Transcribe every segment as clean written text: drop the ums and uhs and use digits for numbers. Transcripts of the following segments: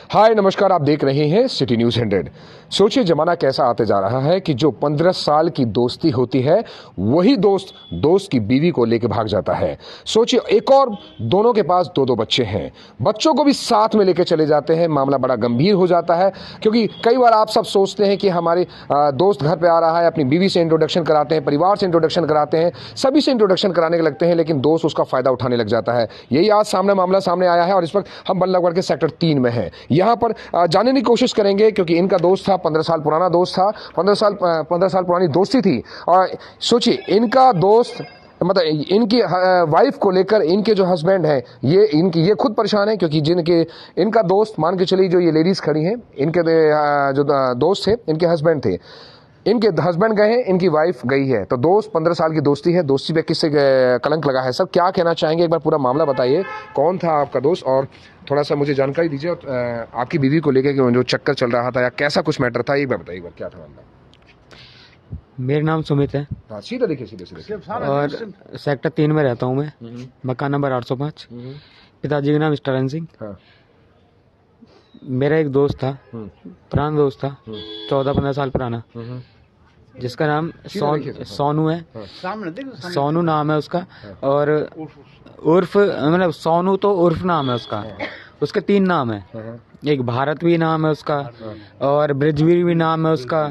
हाय नमस्कार, आप देख रहे हैं सिटी न्यूज़ 100। सोचिए जमाना कैसा आते जा रहा है कि जो 15 साल की दोस्ती होती है वही दोस्त की बीवी को लेकर भाग जाता है। सोचिए एक और दोनों के पास दो दो बच्चे हैं, बच्चों को भी साथ में लेकर चले जाते हैं। मामला बड़ा गंभीर हो जाता है क्योंकि कई बार आप सब सोचते हैं कि हमारे दोस्त घर पे आ रहा है, अपनी बीवी से इंट्रोडक्शन कराते हैं, परिवार से इंट्रोडक्शन कराते हैं, सभी से इंट्रोडक्शन कराने के लगते हैं, लेकिन दोस्त उसका फायदा उठाने लग जाता है। यही आज मामला सामने आया है और इस वक्त हम बल्लभगढ़ के सेक्टर 3 में हैं। यहाँ पर जानने की कोशिश करेंगे क्योंकि इनका दोस्त था, 15 साल पुराना दोस्त था, 15 साल पुरानी दोस्ती थी। और सोचिए इनका दोस्त मतलब इनकी वाइफ को लेकर इनके जो हस्बैंड हैं ये खुद परेशान है क्योंकि इनका दोस्त, मान के चलिए जो ये लेडीज खड़ी हैं, इनके जो दोस्त थे, इनके हस्बैंड थे, इनके हस्बैंड गए हैं, इनकी वाइफ गई है। तो दोस्त 15 साल की दोस्ती है, दोस्ती पे किससे कलंक लगा है? सब क्या कहना चाहेंगे, एक बार पूरा मामला बताइए। कौन था आपका दोस्त और थोड़ा सा मुझे जानकारी दीजिए। और आपकी बीवी को लेकर जो चक्कर चल रहा था या कैसा कुछ मैटर था, एक बार बताइए, एक बार क्या था मामला। मेरा नाम सुमित है। हाँ, सीधा देखिए, सीधे और सेक्टर 3 में रहता हूँ मैं, मकान नंबर 805। पिताजी का नाम स्टालन सिंह। हाँ। मेरा एक दोस्त था, पुराना दोस्त था, 14-15 साल पुराना, जिसका नाम सोनू है। सोनू नाम है उसका। और उर्फ मतलब सोनू तो उर्फ नाम है उसका। उसके 3 नाम है, एक भारत भी नाम है उसका और ब्रिजवीर भी नाम है उसका।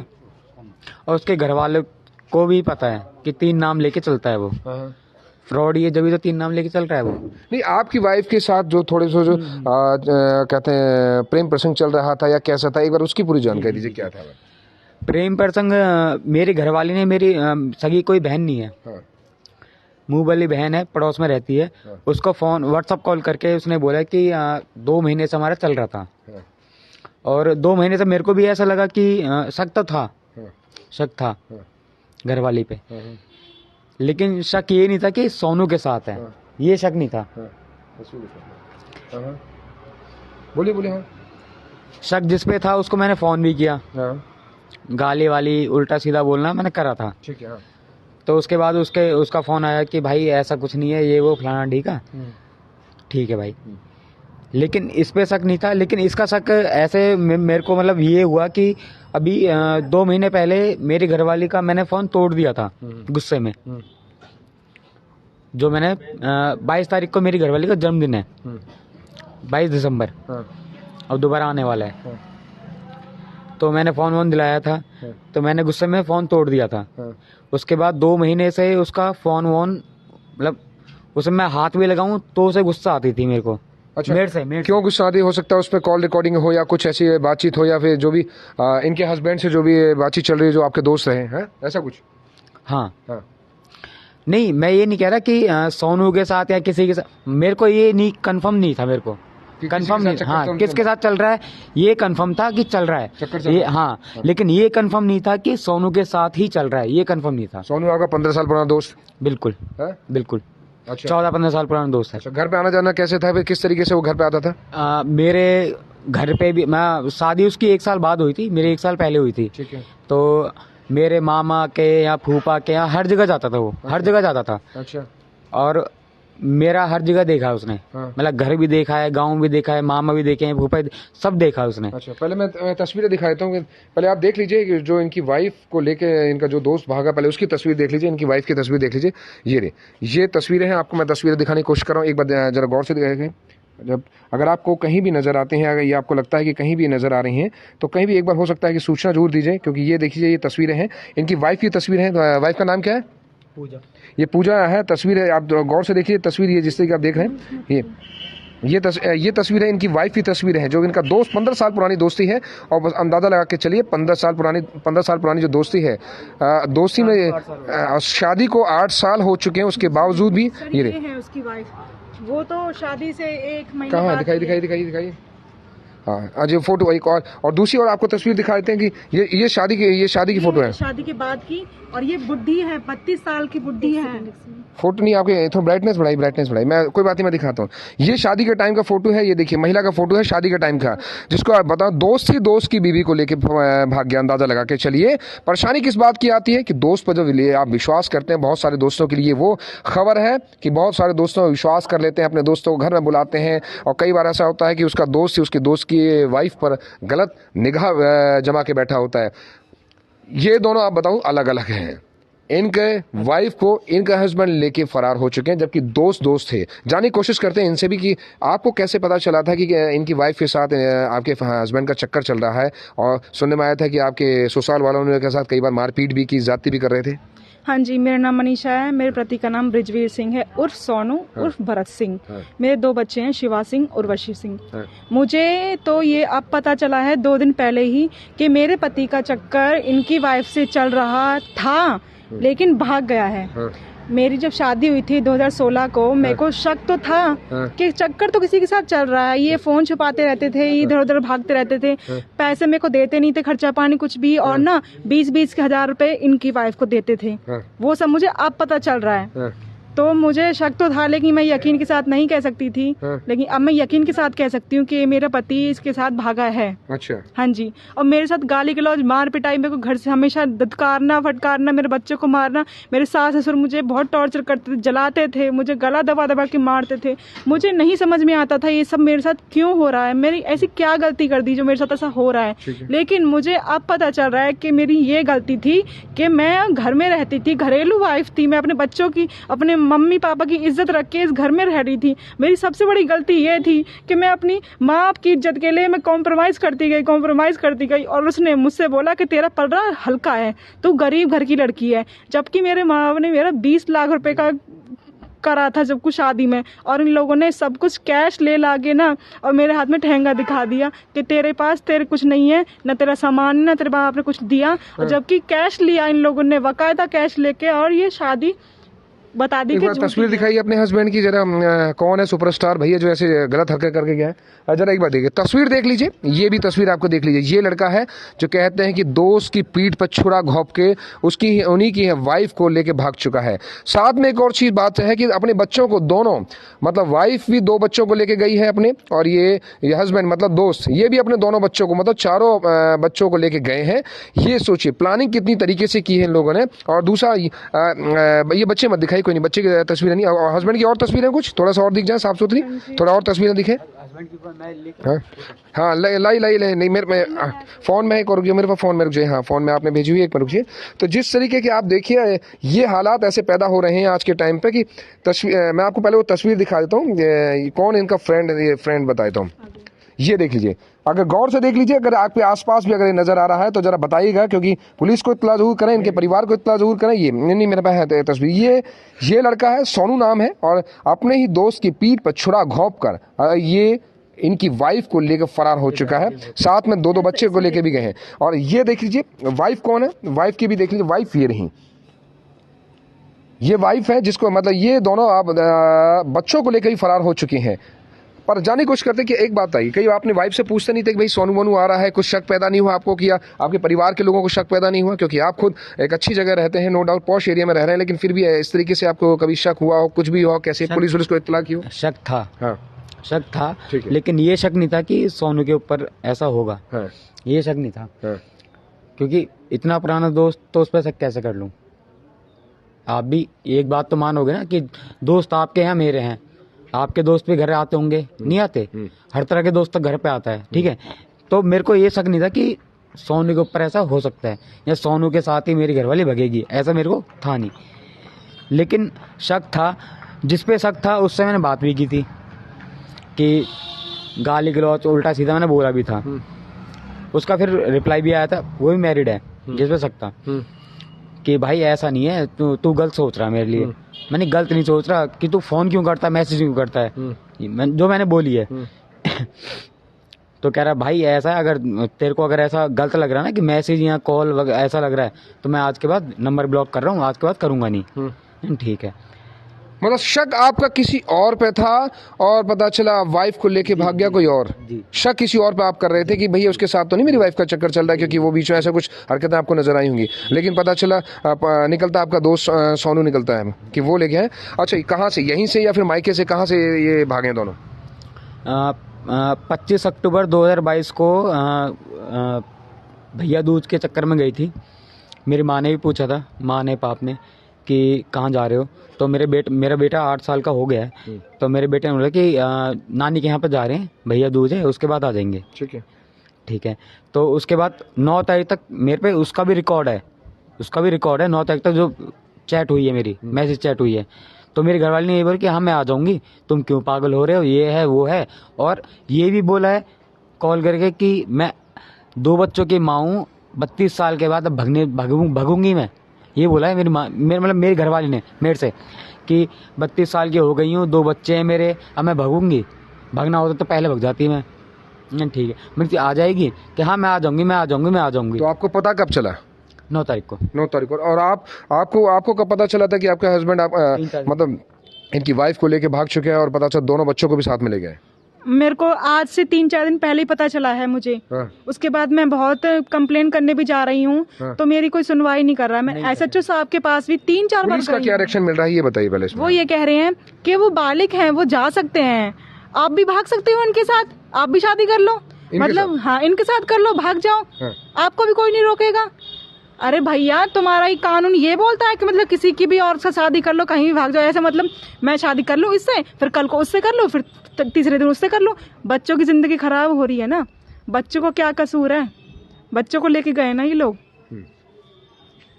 और उसके घर वाले को भी पता है कि 3 नाम लेके चलता है वो। फ्रॉड ये जब तो 3 नाम लेके चल रहा है वो। नहीं, आपकी वाइफ के साथ जो थोड़े से जो कहते हैं प्रेम प्रसंग चल रहा था या कैसा था, एक बार उसकी पूरी जानकारी दीजिए, क्या था? प्रेम प्रसंग मेरी घरवाली ने, मेरी सगी कोई बहन नहीं है, मुंह वाली बहन है, पड़ोस में रहती है। उसको फोन व्हाट्सअप कॉल करके उसने बोला कि 2 महीने से हमारा चल रहा था। और 2 महीने से मेरे को भी ऐसा लगा कि शक था घरवाली पे, लेकिन शक ये नहीं था कि सोनू के साथ है, ये शक नहीं था। बोलिए। हाँ। शक जिस पे था उसको मैंने फोन भी किया, गाली वाली उल्टा सीधा बोलना मैंने करा था। ठीक है। तो उसके बाद उसका फोन आया कि भाई ऐसा कुछ नहीं है, ये वो फलाना ढीका। ठीक है भाई, लेकिन इस पे शक नहीं था। लेकिन इसका शक ऐसे मेरे को मतलब ये हुआ कि अभी 2 महीने पहले मेरी घरवाली का मैंने फोन तोड़ दिया था गुस्से में। जो मैंने 22 तारीख को मेरी घरवाली का जन्मदिन है, 22 दिसंबर, अब दोबारा आने वाला है। तो मैंने फोन दिलाया था, तो मैंने गुस्से में फोन तोड़ दिया था। उसके बाद 2 महीने से उसका फोन मतलब उसे मैं हाथ भी लगाऊं तो उसे गुस्सा आती थी मेरे को। अच्छा, मेरे से क्यों गुस्सा आती? हो सकता है उस पर कॉल रिकॉर्डिंग हो या कुछ ऐसी बातचीत हो, या फिर जो भी इनके हस्बैंड से जो भी बातचीत चल रही है, जो आपके दोस्त रहे हैं, ऐसा कुछ? हाँ। नहीं, मैं ये नहीं कह रहा कि सोनू के साथ या किसी के साथ, मेरे को ये नहीं, कंफर्म नहीं था मेरे को, कंफर्म नहीं। हाँ, किसके साथ चल रहा है ये कंफर्म था कि चल रहा है ये। हाँ, लेकिन ये कंफर्म नहीं था कि सोनू के साथ ही चल रहा है, ये कंफर्म नहीं था। सोनू आपका 15 साल पुराना दोस्त? बिल्कुल बिल्कुल। अच्छा। 14-15 साल पुराना दोस्त है। अच्छा, घर पे आना जाना कैसे था, फिर किस तरीके से वो घर पे आता था? मेरे घर पे भी, मैं शादी उसकी 1 साल बाद हुई थी, मेरी 1 साल पहले हुई थी। ठीक है। तो मेरे मामा के या फूफा के यहाँ हर जगह जाता था वो। हर जगह जाता था। अच्छा। और मेरा हर जगह देखा है उसने। मतलब घर भी देखा है, गांव भी देखा है, मामा भी देखे हैं, फूफा सब देखा है उसने। अच्छा, पहले मैं तस्वीरें दिखा देता हूँ, पहले आप देख लीजिए कि जो इनकी वाइफ को लेके इनका जो दोस्त भागा, पहले उसकी तस्वीर देख लीजिए, इनकी वाइफ की तस्वीर देख लीजिए। ये तस्वीरें हैं, आपको मैं तस्वीरें दिखाने की कोशिश कर रहा हूँ, एक बार जरा गौर से दिखाएंगे। जब अगर आपको कहीं भी नजर आते हैं, अगर ये आपको लगता है कि कहीं भी नजर आ रही हैं, तो कहीं भी एक बार हो सकता है कि सूचना जरूर दीजिए, क्योंकि ये देखिए ये तस्वीरें हैं, इनकी वाइफ की तस्वीर है। वाइफ का नाम क्या है? पूजा। ये पूजा है, तस्वीर है, आप गौर से देखिए तस्वीर, ये जिस तरीके आप देख रहे हैं, ये तस्वीर है, इनकी वाइफ की तस्वीर है, जो इनका दोस्त 15 साल पुरानी दोस्ती है। और बस अंदाजा लगा के चलिए 15 साल पुरानी जो दोस्ती है, दोस्ती में शादी को 8 साल हो चुके हैं, उसके बावजूद भी ये है उसकी वाइफ, वो तो शादी से 1 महीने कहाँ दिखाइए। हाँ, आज ये फोटो एक और दूसरी और आपको तस्वीर दिखा देते हैं कि ये शादी की फोटो है, शादी के बाद की। और ये बुढ़ी है, 32 साल की बुढ़ी है। फोटो नहीं आपके, थोड़ा ब्राइटनेस बढ़ाई, मैं कोई बात नहीं, मैं दिखाता हूँ। ये शादी के टाइम का फोटो है, ये देखिए महिला का फोटो है शादी के टाइम का, जिसको आप बताओ दोस्त ही दोस्त की बीवी को लेके भाग गया। अंदाजा लगा के चलिए परेशानी किस बात की आती है कि दोस्त पर जो आप विश्वास करते हैं, बहुत सारे दोस्तों के लिए वो खबर है कि बहुत सारे दोस्तों पर विश्वास कर लेते हैं, अपने दोस्तों को घर में बुलाते हैं, और कई बार ऐसा होता है कि उसका दोस्त ही उसके दोस्त की उनकी वाइफ पर गलत निगाह जमा के बैठा होता है। ये दोनों आप बताऊं अलग अलग हैं। इनके वाइफ को इनका हस्बैंड लेके फरार हो चुके हैं, जबकि दोस्त थे। जानने की कोशिश करते हैं इनसे भी कि आपको कैसे पता चला था कि इनकी वाइफ के साथ आपके हस्बैंड का चक्कर चल रहा है, और सुनने में आया था कि आपके ससुराल वालों ने के साथ कई बार मारपीट भी की, ज्यादती भी कर रहे थे। हाँ जी, मेरा नाम मनीषा है। मेरे पति का नाम बृजवीर सिंह है उर्फ सोनू उर्फ भरत सिंह। मेरे 2 बच्चे हैं, शिवा सिंह और वशी सिंह। मुझे तो ये अब पता चला है 2 दिन पहले ही कि मेरे पति का चक्कर इनकी वाइफ से चल रहा था, लेकिन भाग गया है। मेरी जब शादी हुई थी 2016 को, मेरे को शक तो था कि चक्कर तो किसी के साथ चल रहा है। ये फोन छुपाते रहते थे, इधर उधर भागते रहते थे, पैसे मेरे को देते नहीं थे, खर्चा पानी कुछ भी, और ना 20-20 हजार रुपए इनकी वाइफ को देते थे। वो सब मुझे अब पता चल रहा है। तो मुझे शक तो था, लेकिन मैं यकीन के साथ नहीं कह सकती थी। लेकिन अब मैं यकीन के साथ कह सकती हूँ कि मेरा पति इसके साथ भागा है। अच्छा। हाँ जी। और मेरे साथ गाली गलौज, मार पिटाई, मेरे को घर से हमेशा धत्कारना फटकारना, मेरे बच्चों को मारना। मेरे सास ससुर मुझे बहुत टॉर्चर करते थे, जलाते थे, मुझे गला दबा दबा के मारते थे। मुझे नहीं समझ में आता था ये सब मेरे साथ क्यों हो रहा है, मेरी ऐसी क्या गलती कर दी जो मेरे साथ ऐसा हो रहा है। लेकिन मुझे अब पता चल रहा है कि मेरी ये गलती थी कि मैं घर में रहती थी, घरेलू वाइफ थी। मैं अपने बच्चों की, अपने मम्मी पापा की इज्जत रख के इस घर में रह रही थी। मेरी सबसे बड़ी गलती ये थी कि मैं अपनी माँ बाप की इज्जत के लिए मैं कॉम्प्रोमाइज करती गई, और उसने मुझसे बोला कि तेरा पलड़ा हल्का है, तू गरीब घर की लड़की है। जबकि मेरे माँ बाप ने मेरा 20 लाख रुपए का करा था जब कुछ शादी में, और इन लोगों ने सब कुछ कैश ले लाके ना, और मेरे हाथ में ठेंगा दिखा दिया कि तेरे पास तेरे कुछ नहीं है, न तेरा सामान, न तेरे बाप ने कुछ दिया। और जबकि कैश लिया इन लोगों ने, बाकायदा कैश लेके, और ये शादी बता दी। एक बार तस्वीर दिखाइए अपने हस्बैंड की जरा। कौन है सुपरस्टार भैया जो ऐसे गलत हरकत करके गया है? जरा एक बार देखिए, तस्वीर देख लीजिए। ये भी तस्वीर आपको देख लीजिए। ये लड़का है जो कहते हैं कि दोस्त की पीठ पर छुरा घोंप के उसकी उन्हीं की वाइफ को लेके भाग चुका है। साथ में एक और चीज बात है कि अपने बच्चों को, दोनों मतलब वाइफ भी 2 बच्चों को लेके गई है अपने, और ये हस्बैंड मतलब दोस्त, ये भी अपने दोनों बच्चों को, मतलब चारों बच्चों को लेके गए हैं। ये सोचिए प्लानिंग कितनी तरीके से की है इन लोगों ने। और दूसरा, ये बच्चे मत दिखाई, कोई नहीं, बच्चे की तस्वीरें नहीं, और हस्बैंड की और तस्वीरें कुछ थोड़ा सा और दिख जाए साफ सुथरी, थोड़ा और तस्वीरें दिखे। हाँ लाई नहीं, मेरे में फोन में एक और मेरे पास फोन में रुक जाइए। हाँ, फोन में आपने भेजी हुई, एक में रुकिए। तो जिस तरीके के आप देखिए ये हालात ऐसे पैदा हो रहे हैं आज के टाइम पे कि तस्वीर, मैं आपको पहले वो तस्वीर दिखा देता हूँ। कौन इनका फ्रेंड, ये फ्रेंड बता देता हूँ। ये देख लीजिए, अगर गौर से देख लीजिए, अगर आपके आसपास भी अगर ये नजर आ रहा है तो जरा बताइएगा, क्योंकि पुलिस को इत्तला जरूर करें, इनके परिवार को इत्तला जरूर करें। ये नहीं मेरे पास है तस्वीर। ये लड़का है, सोनू नाम है, और अपने ही दोस्त की पीठ पर छुरा घोंप कर ये इनकी वाइफ को लेकर फरार हो चुका है। साथ में 2 बच्चे को लेकर भी गए हैं। और ये देख लीजिए वाइफ कौन है, वाइफ की भी देख लीजिए। वाइफ ये रही, ये वाइफ है जिसको, मतलब ये दोनों आप बच्चों को लेकर ही फरार हो चुकी हैं। पर जाने की कोशिश करते कि एक बात आई, कई आपने वाइफ से पूछते नहीं थे कि भाई सोनू वोनू आ रहा है, कुछ शक पैदा नहीं हुआ आपको, किया आपके परिवार के लोगों को शक पैदा नहीं हुआ? क्योंकि आप खुद एक अच्छी जगह रहते हैं, नो डाउट पॉश एरिया में रह रहे हैं, लेकिन फिर भी इस तरीके से आपको कभी शक हुआ हो, कुछ भी हो, कैसे पुलिस को इत्तला की हो? शक था। हाँ, शक था, लेकिन ये शक नहीं था कि सोनू के ऊपर ऐसा होगा। हाँ, ये शक नहीं था। हाँ, क्योंकि इतना पुराना दोस्त, तो उस पर शक कैसे कर लूं? आप भी एक बात तो मानोगे ना कि दोस्त आपके हैं, मेरे हैं, आपके दोस्त भी घर आते होंगे, नहीं आते? हर तरह के दोस्त तो घर पे आता है, ठीक है। तो मेरे को ये शक नहीं था कि सोनू के ऊपर ऐसा हो सकता है, या सोनू के साथ ही मेरी घरवाली भगेगी, ऐसा मेरे को था नहीं। लेकिन शक था, जिस पे शक था उससे मैंने बात भी की थी कि गाली गलौच उल्टा सीधा मैंने बोला भी था। उसका फिर रिप्लाई भी आया था, वो भी मैरिड है, जिस पे शक था कि भाई ऐसा नहीं है, तू गलत सोच रहा है मेरे लिए। मैंने गलत नहीं सोच रहा, कि तू फोन क्यों करता है, मैसेज क्यों करता है, जो मैंने बोली है। तो कह रहा भाई ऐसा है, अगर तेरे को अगर ऐसा गलत लग रहा है ना कि मैसेज या कॉल ऐसा लग रहा है, तो मैं आज के बाद नंबर ब्लॉक कर रहा हूँ, आज के बाद करूंगा नहीं। ठीक है। मतलब शक आपका किसी और पे था, और पता चला वाइफ को लेके भाग गया कोई और। शक किसी और पे आप कर रहे थे कि भैया उसके साथ तो नहीं मेरी वाइफ का चक्कर चल रहा है, क्योंकि वो बीच में ऐसा कुछ हरकतें आपको नजर आई होंगी। लेकिन पता चला निकलता आपका दोस्त सोनू निकलता है कि वो लेके आए। अच्छा, कहाँ से, यहीं से या फिर मायके से, कहाँ से ये भागे दोनों? 25 अक्टूबर 2022 को भैया दूज के चक्कर में गई थी। मेरी माँ ने भी पूछा था, माँ ने पाप ने, कि कहाँ जा रहे हो, तो मेरा बेटा 8 साल का हो गया है, तो मेरे बेटे ने बोला कि नानी के यहाँ पर जा रहे हैं, भैया दूज है, उसके बाद आ जाएंगे। ठीक है। तो उसके बाद 9 तारीख तक मेरे पे उसका भी रिकॉर्ड है 9 तारीख तक जो चैट हुई है, मेरी मैसेज चैट हुई है। तो मेरी घरवाली ने ये बोला कि हाँ मैं आ जाऊंगी, तुम क्यों पागल हो रहे हो, ये है वो है। और ये भी बोला है कॉल करके कि मैं 2 बच्चों की माँ हूँ, 32 साल के बाद अब भगूंगी मैं। ये बोला है मेरी माँ, मेरी घरवाली ने मेरे से कि 32 साल की हो गई हूँ, 2 बच्चे हैं मेरे, अब मैं भगूंगी। भगना होता तो पहले भग जाती मैं। ठीक है, मेरी आ जाएगी कि हाँ मैं आ जाऊंगी। तो आपको पता कब चला? 9 तारीख को। 9 तारीख को। और आपको कब पता चला था कि आपका हस्बैंड मतलब इनकी वाइफ को लेके भाग चुके हैं और पता चला दोनों बच्चों को भी साथ में ले गए? मेरे को आज से 3-4 दिन पहले ही पता चला है मुझे। हाँ। उसके बाद मैं बहुत कंप्लेन करने भी जा रही हूँ। हाँ। तो मेरी कोई सुनवाई नहीं कर रहा है। मैं SHO साहब के पास भी 3-4 बार पुलिस का क्या रिएक्शन मिल रहा है ये बताइए पहले इसमें। वो ये कह रहे हैं कि वो बालिग हैं, वो जा सकते हैं, आप भी भाग सकते हो उनके साथ, आप भी शादी कर लो, मतलब हाँ इनके साथ कर लो, भाग जाओ, आपको भी कोई नहीं रोकेगा। अरे भैया, तुम्हारा ही कानून ये बोलता है कि मतलब किसी की भी औरत से शादी कर लो, कहीं भी भाग जाओ, ऐसे मतलब मैं शादी कर लूँ इससे, फिर कल को उससे कर लो, फिर तीसरे दिन उससे कर लो। बच्चों की जिंदगी खराब हो रही है ना, बच्चों को क्या कसूर है, बच्चों को लेके गए ना ये लोग।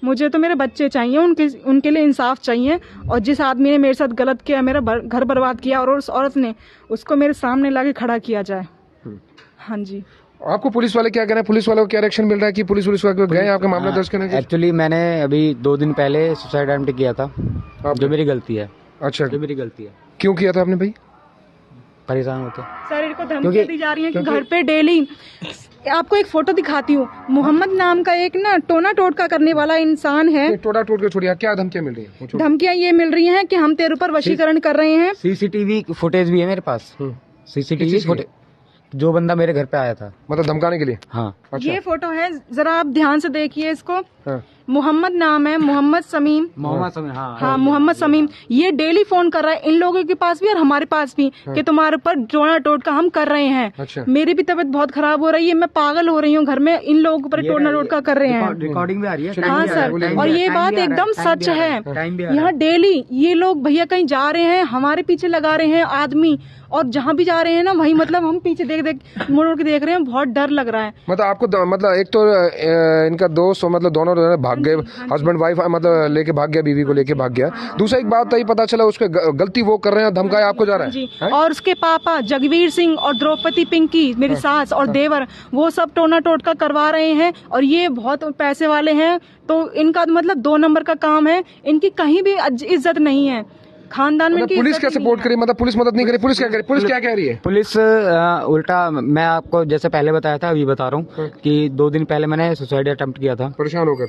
मुझे तो मेरे बच्चे चाहिए, उनके लिए इंसाफ चाहिए। और जिस आदमी ने मेरे साथ गलत किया, मेरा घर बर्बाद किया, और उस औरत ने उसको मेरे सामने लाके खड़ा किया जाए। हाँ जी। आपको पुलिस वाले क्या कह रहे हैं? पुलिस वालों को क्या रिएक्शन मिल रहा है कि पुलिस वाले गए आपका मामला दर्ज करने के? एक्चुअली मैंने अभी 2 दिन पहले सुसाइड अटेम्प्ट किया था, जो मेरी गलती है। अच्छा, जो मेरी गलती है। क्यों किया था आपने भाई? परेशान होते सर, इनको धमकी दी जा रही है कि घर पे डेली। आपको एक फोटो दिखाती हूँ, मोहम्मद नाम का एक ना टोना टोटका करने वाला इंसान है। टोटा टोट के छोड़िए, क्या धमकियां मिल रही है? धमकियां ये मिल रही हैं कि हम तेरे ऊपर वशीकरण कर रहे हैं। CCTV फुटेज भी है मेरे पास। CCTV फुटेज, जो बंदा मेरे घर पे आया था, मतलब धमकाने के लिए? हाँ। अच्छा। ये फोटो है, जरा आप ध्यान से देखिए इसको। हाँ। मोहम्मद नाम है, मोहम्मद समीम। हाँ, मोहम्मद समीम। ये डेली फोन कर रहा है इन लोगों के पास भी और हमारे पास भी कि तुम्हारे ऊपर टोना टोटका हम कर रहे हैं। अच्छा। मेरी भी तबीयत बहुत खराब हो रही है, मैं पागल हो रही हूँ, घर में इन लोगों के ऊपर टोना टोटका कर रहे हैं। रिकॉर्डिंग भी आ रही है। हाँ सर, और ये बात एकदम सच है। यहाँ डेली ये लोग भैया कहीं जा रहे हैं, हमारे पीछे लगा रहे हैं आदमी, और जहाँ भी जा रहे हैं ना वही मतलब हम पीछे देख मुड़ के देख रहे हैं, बहुत डर लग रहा है। मतलब आपको मतलब एक तो इनका दोस्त मतलब दोनों भाग गए, हस्बैंड वाइफ मतलब लेके भाग गया, बीवी को लेके भाग गया। दूसरा एक बात तो ये पता चला उसके गलती वो कर रहे हैं, धमकाया आपको जा रहा है जी। और उसके पापा जगवीर सिंह और द्रौपदी पिंकी, मेरी सास और देवर, वो सब टोना टोटका करवा रहे हैं। और ये बहुत पैसे वाले हैं, तो इनका मतलब 2 नंबर का काम है, इनकी कहीं भी इज्जत नहीं है खानदान में। पुलिस क्या सपोर्ट करे, मतलब पुलिस मदद नहीं करे? पुलिस क्या करे? पुलिस क्या कह रही है? पुलिस उल्टा, मैं आपको जैसे पहले बताया था, अभी बता रहा हूँ कि 2 दिन पहले मैंने सुसाइड अटेम्प्ट किया था। परेशान होकर?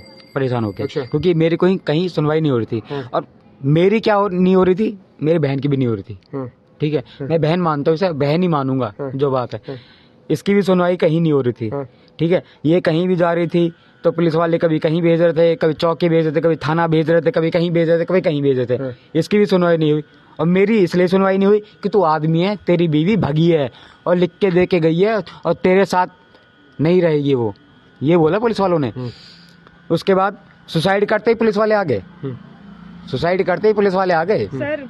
अच्छा। क्योंकि मेरी कोई कहीं सुनवाई नहीं हो रही थी। और मेरी क्या नहीं हो रही थी, मेरी बहन की भी नहीं हो रही थी। ठीक है, मैं बहन मानता हूँ, इसे बहन ही मानूंगा जो बात है। इसकी भी सुनवाई कहीं नहीं हो रही थी। ठीक है, ये कहीं भी जा रही थी तो पुलिस वाले कभी कहीं भेज रहे थे, कभी चौकी भेज रहे थे, कभी थाना भेज रहे थे, कभी कहीं भेज रहे थे, कभी कहीं भेज रहे थे। इसकी भी सुनवाई नहीं हुई। और मेरी इसलिए सुनवाई नहीं हुई कि तू आदमी है, तेरी बीवी भगी है और लिख के दे के गई है और तेरे साथ नहीं रहेगी वो, ये बोला पुलिस वालों ने। उसके बाद सुसाइड करते ही पुलिस वाले आ गए। सर,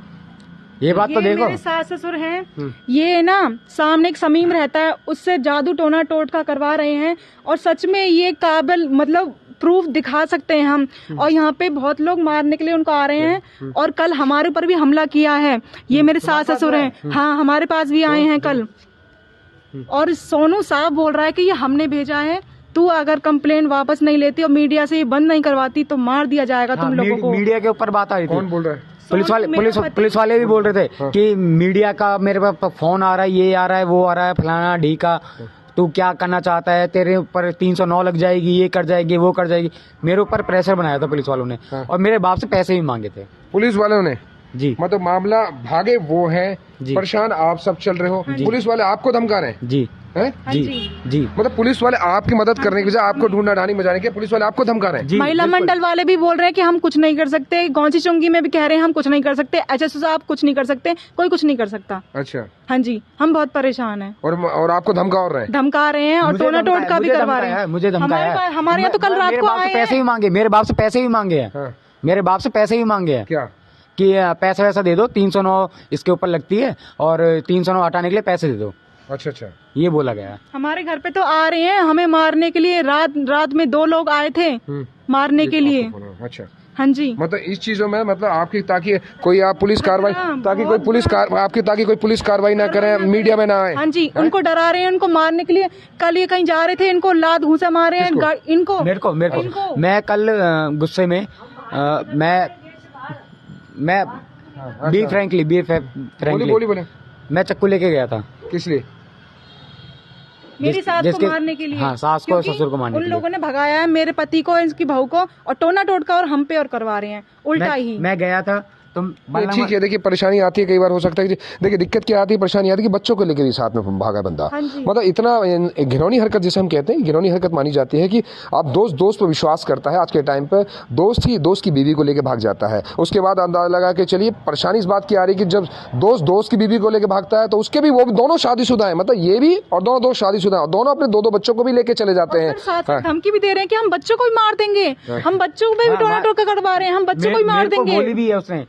ये बात तो देखो, मेरे सास ससुर हैं, ये ना सामने एक समीम रहता है, उससे जादू टोना टोटका करवा रहे हैं। और सच में ये काबिल मतलब प्रूफ दिखा सकते हैं हम। और यहाँ पे बहुत लोग मारने के लिए उनको आ रहे हैं, और कल हमारे ऊपर भी हमला किया है। ये मेरे सास ससुर हैं, हाँ हमारे पास भी आए हैं कल। और सोनू साहब बोल रहा है कि ये हमने भेजा है, तू अगर कंप्लेन वापस नहीं लेती और मीडिया से ये बंद नहीं करवाती तो मार दिया जाएगा तुम लोगों को। मीडिया के ऊपर बात आ रही थी। कौन बोल रहा है? पुलिस वाले भी बोल रहे थे कि मीडिया का मेरे पास फोन आ रहा है, ये आ रहा है, वो आ रहा है, फलाना ढीका, तू क्या करना चाहता है, तेरे ऊपर 309 लग जाएगी, ये कर जाएगी, वो कर जाएगी। मेरे ऊपर प्रेशर बनाया था पुलिस वालों ने। और मेरे बाप से पैसे भी मांगे थे पुलिस वालों ने जी। मतलब मामला भागे वो है, परेशान आप सब चल रहे हो, पुलिस वाले आपको धमका रहे हैं जी जी। मतलब पुलिस वाले आपकी मदद करने की बजाय आपको ढूंढना ढानी मचाने के पुलिस वाले आपको धमका रहे हैं। महिला मंडल वाले भी बोल रहे हैं कि हम कुछ नहीं कर सकते, गौची चुंगी में भी कह रहे हैं हम कुछ नहीं कर सकते, HSO साहब कुछ नहीं कर सकते, कोई कुछ नहीं कर सकता। अच्छा। हाँ जी, हम बहुत परेशान हैं। और आपको धमका रहे हैं और टोना टोटका भी करवा रहे हैं। मुझे धमकाया है। हमारे यहाँ तो कल रात को आए पैसे भी मांगे, मेरे बाप से पैसे भी मांगे हैं। मेरे बाप से पैसे भी मांगे हैं क्या? कि पैसा वैसा दे दो, 309 इसके ऊपर लगती है और 309 हटाने के लिए पैसे दे दो। अच्छा अच्छा। ये बोला गया है। हमारे घर पे तो आ रहे हैं हमें मारने के लिए। रात में 2 लोग आए थे मारने के लिए। अच्छा, हाँ जी। मतलब इस चीजों में मतलब आपकी ताकि कोई आप पुलिस कार्रवाई ताकि कोई पुलिस कार्रवाई ना करे, मीडिया में ना आए। हाँ जी, उनको डरा रहे हैं, उनको मारने के लिए। कल ये कहीं जा रहे थे, इनको लात घूंसा मारे हैं इनको। मेरे को मैं कल गुस्से में मैं बी फ्रैंकली बोली मैं चक्कू लेके गया था। किस लिए? मेरी सास को मारने के लिए। हाँ, सास को ससुर को मारने के लिए। उन लोगों ने भगाया है मेरे पति को, इसकी बहू को, और टोना टोटका और हम पे और करवा रहे हैं उल्टा ही। मैं गया था तुम ठीक है। देखिए परेशानी आती है, कई बार हो सकता है कि देखिए दिक्कत क्या आती है, परेशानी आती है कि बच्चों को लेकर भी साथ में भागा बंदा। हाँ जी। मतलब इतना घिनौनी हरकत जिसे हम कहते हैं, घिनौनी हरकत मानी जाती है कि आप दोस्त पर विश्वास करता है। आज के टाइम पे दोस्त की बीवी को लेकर भाग जाता है। उसके बाद अंदाजा लगा के चलिए परेशानी इस बात की आ रही है कि जब दोस्त की बीवी को लेकर भागता है तो उसके भी वो दोनों शादीशुदा है, मतलब ये भी और दोनों दोस्त शादीशुदा है, दोनों अपने 2 बच्चों को भी लेके चले जाते हैं। साथ धमकी भी दे रहे हैं कि हम बच्चों को भी मार देंगे, हम बच्चों को भी टोना टोटका करवा रहे हैं, हम बच्चों को भी मार देंगे। बोली भी है उसने।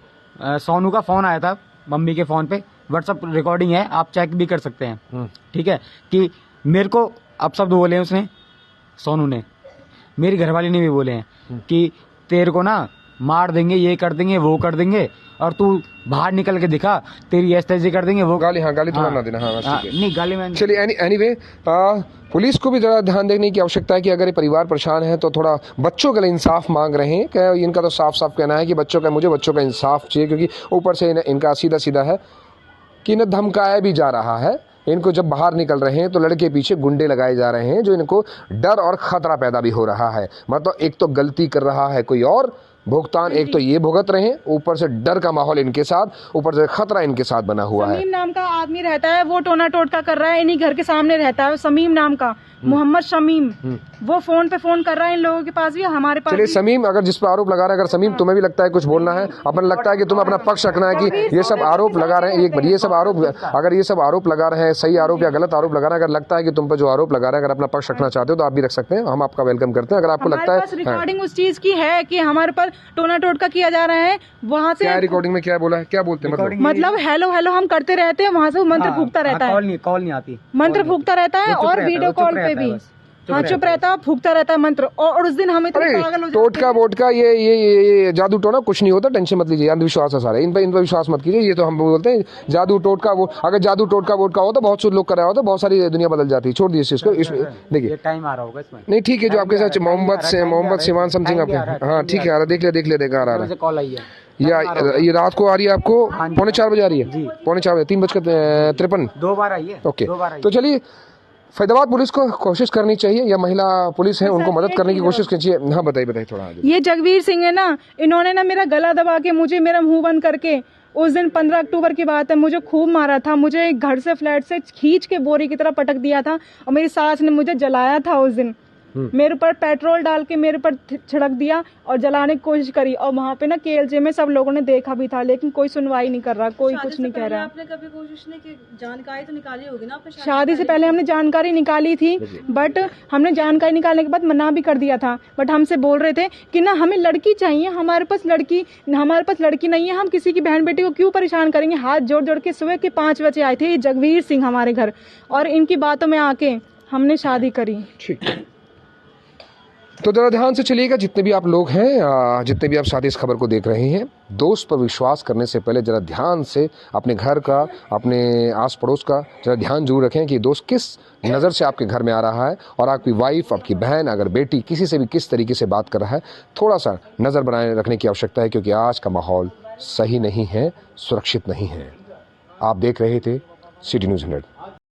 सोनू का फोन आया था मम्मी के फोन पे, व्हाट्सएप रिकॉर्डिंग है, आप चेक भी कर सकते हैं। ठीक है कि मेरे को अपशब्द बोले हैं उसने, सोनू ने, मेरी घरवाली ने भी बोले हैं कि तेरे को ना मार देंगे, ये कर देंगे, वो कर देंगे, और तू बाहर निकल के दिखा, तेरी ऐसे कर देंगे वो। गाली थोड़ा ना देना। नहीं गाली में। चलिए एनीवे पुलिस को भी जरा ध्यान देने की आवश्यकता है कि अगर ये परिवार परेशान है तो थोड़ा बच्चों के लिए इंसाफ मांग रहे हैं। क्या इनका तो साफ कहना है कि मुझे बच्चों का इंसाफ चाहिए, क्योंकि ऊपर से इनका सीधा है कि इन्हें धमकाया भी जा रहा है। इनको जब बाहर निकल रहे हैं तो लड़के पीछे गुंडे लगाए जा रहे हैं, जो इनको डर और खतरा पैदा भी हो रहा है। मतलब एक तो गलती कर रहा है कोई और, भुगतान एक तो ये भुगत रहे हैं, ऊपर से डर का माहौल इनके साथ, ऊपर से खतरा इनके साथ बना हुआ है। समीम नाम का आदमी रहता है, वो टोना टोटका कर रहा है, इन्हीं घर के सामने रहता है। समीम नाम का, मोहम्मद शमीम, वो फोन पे फोन कर रहा है इन लोगों के पास भी, हमारे पास। चलिए समीम, अगर जिस पर आरोप लगा रहे हैं, अगर समीम तुम्हें भी लगता है कुछ बोलना है, अपन लगता है कि तुम्हें अपना पक्ष रखना है कि ये सब आरोप लगा रहे हैं, ये सब आरोप अगर ये सब आरोप लगा रहे हैं, सही आरोप या गलत आरोप लगा रहे हैं, अगर लगता है कि तुम पर जो आरोप लगा रहे हैं, अगर अपना पक्ष रखना चाहते हो तो आप भी रख सकते हैं, हम आपका वेलकम करते हैं। अगर आपको लगता है रिकॉर्डिंग उस चीज की है कि हमारे पर टोना टोटका किया जा रहा है, वहाँ से क्या रिकॉर्डिंग में क्या बोला है, क्या बोलते हैं? मतलब हेलो हम करते रहते हैं, वहाँ से वो मंत्र फूकता रहता है, कॉल नहीं आती, मंत्र फूकता रहता है, और वीडियो कॉल पे भी हाँ चुप रहता है, फूकता रहता है मंत्र। और उस दिन हमें पागल हो टोटका वोटका ये जादू टोना कुछ नहीं होता, टेंशन मत लीजिए, अंधविश्वास है सारे, इन पर विश्वास मत कीजिए। ये तो हम बोलते हैं जादू टोटका, वो अगर जादू टोटका वोटका होता बहुत से लोग कर रहा होता, बहुत सारी दुनिया बदल जाती। छोड़ दीजिए इसको। देखिए टाइम आ रहा होगा इसमें। नहीं ठीक है, जो आपके साथ मोहम्मद सिवान समथिंग आपके, हाँ ठीक है, देख ले देखा आ रहा है। कॉल आई है या ये रात को आ रही है आपको? 3:45 बजे आ रही है, 3:45, 3:53 2 बार आई है। ओके, तो चलिए फैजाबाद पुलिस को कोशिश करनी चाहिए, या महिला पुलिस है उनको मदद करने की कोशिश कीजिए। हाँ बताइए थोड़ा आगे। ये जगवीर सिंह है ना, इन्होंने ना मेरा गला दबा के मुझे मेरा मुंह बंद करके, उस दिन 15 अक्टूबर की बात है, मुझे खूब मारा था। मुझे घर से फ्लैट से खींच के बोरी की तरह पटक दिया था, और मेरी सास ने मुझे जलाया था उस दिन। मेरे ऊपर पेट्रोल डाल के मेरे ऊपर छिड़क दिया और जलाने की कोशिश करी, और वहाँ पे ना केएलजे में सब लोगों ने देखा भी था, लेकिन कोई सुनवाई नहीं कर रहा, कोई कुछ नहीं कह रहा। आपने कभी कोशिश नहीं की? जानकारी तो निकाली होगी ना आपने? शादी से पहले हमने जानकारी निकाली थी, बट हमने जानकारी निकालने के बाद मना भी कर दिया था। बट हमसे बोल रहे थे कि ना हमें लड़की चाहिए, हमारे पास लड़की नहीं है, हम किसी की बहन बेटी को क्यों परेशान करेंगे। हाथ जोड़ के सुबह के 5 बजे आए थे ये जगवीर सिंह हमारे घर, और इनकी बातों में आके हमने शादी करी। ठीक, तो जरा ध्यान से चलिएगा, जितने भी आप लोग हैं, जितने भी आप साथ इस खबर को देख रहे हैं, दोस्त पर विश्वास करने से पहले जरा ध्यान से अपने घर का, अपने आस पड़ोस का जरा ध्यान जरूर रखें कि दोस्त किस नज़र से आपके घर में आ रहा है, और आपकी वाइफ, आपकी बहन, अगर बेटी किसी से भी किस तरीके से बात कर रहा है, थोड़ा सा नज़र बनाए रखने की आवश्यकता है, क्योंकि आज का माहौल सही नहीं है, सुरक्षित नहीं है। आप देख रहे थे सिटी न्यूज़ 100।